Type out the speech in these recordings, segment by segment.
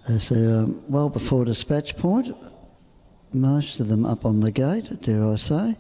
as they're well before dispatch point, most of them up on the gate, dare I say.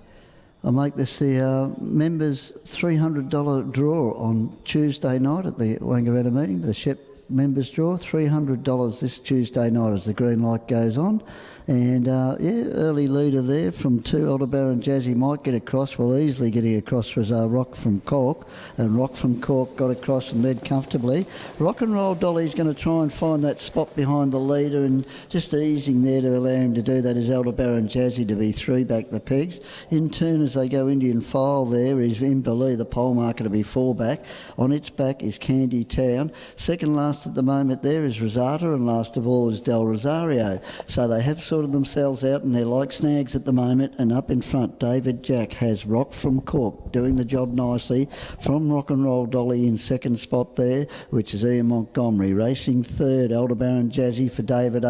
I'll make this the members' $300 draw on Tuesday night at the Wangaratta meeting, the SHEP members draw, $300 this Tuesday night as the green light goes on. And early leader there from 2, Aldebaran Jazzy might get across. Well, easily getting across was Rock from Cork, and Rock from Cork got across and led comfortably. Rock and Roll Dolly's going to try and find that spot behind the leader, and just easing there to allow him to do that is Aldebaran Jazzy to be 3 back the pegs. In turn, as they go Indian file, there is Inverleigh, the pole marker, to be 4 back. On its back is Candy Town. Second last at the moment there is Rosata, and last of all is Del Rosario. So they have sorted themselves out, and they're like snags at the moment. And up in front, David Jack has Rock from Cork doing the job nicely from Rock and Roll Dolly in second spot there, which is Ian Montgomery. Racing third, Aldebaran Jazzy for David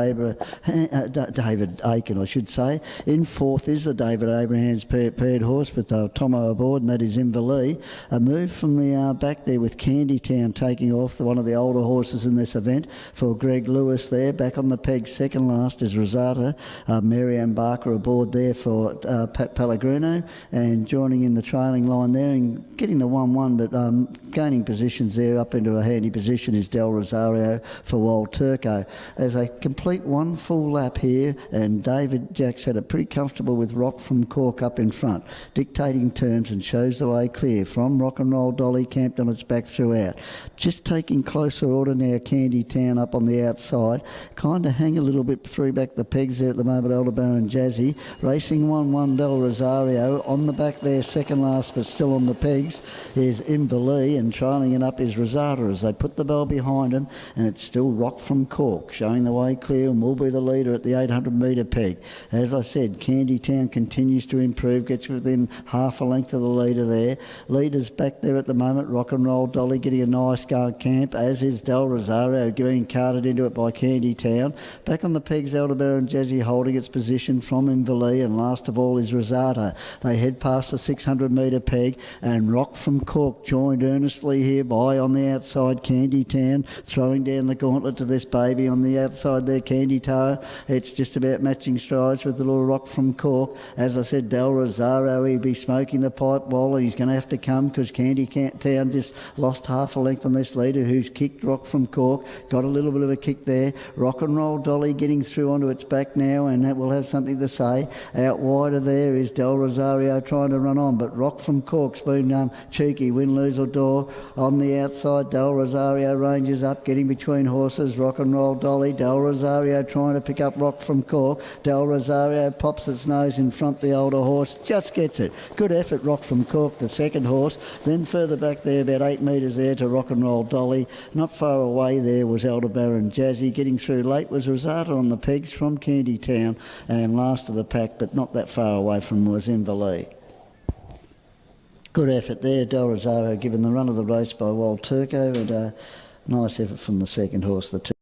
Aiken, I should say. In fourth is the David Abraham's paired horse with Tomo aboard, and that is Inverleigh. A move from the back there with Candy Town taking off one of the older horses in this event for Greg Lewis there. Back on the peg, second last is Rosata. Marianne Barker aboard there for Pat Pellegrino, and joining in the trailing line there and getting the 1-1, but gaining positions there up into a handy position is Del Rosario for Wild Turco. As they complete one full lap here, and David Jack's had it pretty comfortable with Rock from Cork up in front, dictating terms, and shows the way clear from Rock and Roll Dolly, camped on its back throughout. Just taking closer order now, Candy Town up on the outside, kind of hang a little bit through back the pegs there at the moment, Aldebaran Jazzy. Racing 1-1, Del Rosario. On the back there, second last, but still on the pegs, is Inverleigh, and trailing it up is Rosata as they put the bell behind him, and it's still Rock from Cork, showing the way clear and will be the leader at the 800-metre peg. As I said, Candy Town continues to improve, gets within half a length of the leader there. Leader's back there at the moment, Rock and Roll Dolly getting a nice camp, as is Del Rosario, getting carted into it by Candy Town. Back on the pegs, Aldebaran Jazzy holding its position from Inverleigh, and last of all is Rosata. They head past the 600-metre peg, and Rock from Cork joined earnestly hereby on the outside. Candy Town throwing down the gauntlet to this baby on the outside there, Candy Town. It's just about matching strides with the little Rock from Cork. As I said, Del Rosario, he'll be smoking the pipe while he's going to have to come, because Candy Town just lost half a length on this leader, who's kicked Rock from Cork. Got a little bit of a kick there. Rock and Roll Dolly getting through onto its back now, and that will have something to say. Out wider there is Del Rosario trying to run on, but Rock from Cork's been cheeky, win, lose or draw. On the outside, Del Rosario ranges up, getting between horses. Rock and Roll Dolly, Del Rosario trying to pick up Rock from Cork. Del Rosario pops its nose in front, the older horse just gets it. Good effort, Rock from Cork, the second horse. Then further back there, about 8 metres there to Rock and Roll Dolly. Not far away there was Aldebaran Jazzy. Getting through late was Rosata on the pegs from Candy Town, and last of the pack, but not that far away from, was Inverleigh. Good effort there, Del Rosario given the run of the race by Wild Turco, and a nice effort from the second horse, the two.